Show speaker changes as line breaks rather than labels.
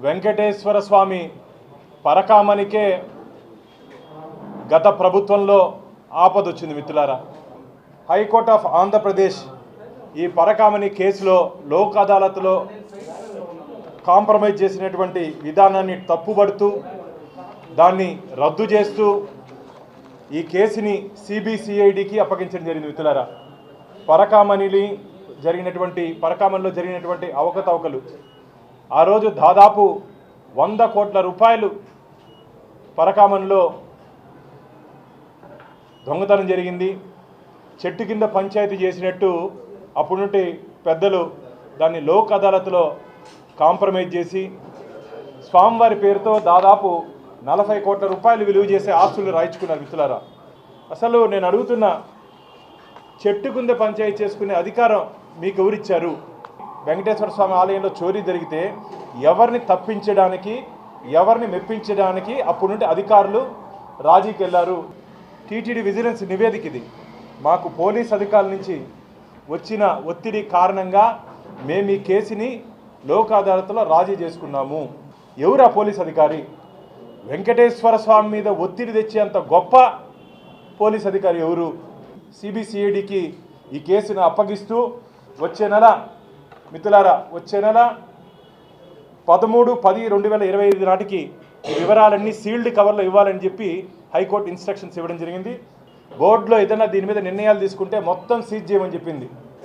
వెంకటేశ్వర స్వామి పరకామనికే గత ప్రభుత్వంలో ఆపదొచ్చింది మిత్రులారా. హైకోర్ట్ ఆఫ్ ఆంధ్రప్రదేశ్ ఈ పరకామని కేసులో లోక్ అదాలత్లో కాంప్రమైజ్ చేసినటువంటి విధానాన్ని తప్పుబడుతూ దాన్ని రద్దు చేస్తూ ఈ కేసుని సిబిసిఐడికి అప్పగించడం జరిగింది మిత్రులారా. పరకామనిలో జరిగినటువంటి అవకతవకలు ఆ రోజు దాదాపు 100 కోట్ల రూపాయలు పరకామనిలో దొంగతనం జరిగింది. చెట్టు కింద పంచాయతీ చేసినట్టు అప్పుడుంటే పెద్దలు దాన్ని లోక్ అదాలత్లో కాంప్రమైజ్ చేసి స్వామివారి పేరుతో దాదాపు 40 కోట్ల రూపాయలు విలువ చేసే ఆస్తులు రాయించుకున్నారు మిత్రులారా. అసలు నేను అడుగుతున్నా, చెట్టు కింద పంచాయతీ చేసుకునే అధికారం మీకు ఎవరిచ్చారు? వెంకటేశ్వర స్వామి ఆలయంలో చోరీ జరిగితే ఎవరిని తప్పించడానికి, ఎవరిని మెప్పించడానికి అప్పుడు నుండి అధికారులు రాజీకి వెళ్ళారు. టీటీడీ విజిలెన్స్ నివేదిక ఇది. మాకు పోలీస్ అధికారుల నుంచి వచ్చిన ఒత్తిడి కారణంగా మేము ఈ కేసుని లోక్ అదాలత్లో రాజీ చేసుకున్నాము. ఎవరు ఆ పోలీస్ అధికారి? వెంకటేశ్వర స్వామి మీద ఒత్తిడి తెచ్చేంత గొప్ప పోలీస్ అధికారి ఎవరు? సిబిసిఐడికి ఈ కేసును అప్పగిస్తూ వచ్చే నెల 13/10/2025 నాటికి వివరాలన్నీ సీల్డ్ కవర్లో ఇవ్వాలని చెప్పి హైకోర్టు ఇన్స్ట్రక్షన్స్ ఇవ్వడం జరిగింది. బోర్డులో ఏదైనా దీని మీద నిర్ణయాలు తీసుకుంటే మొత్తం సీజ్ చేయమని చెప్పింది.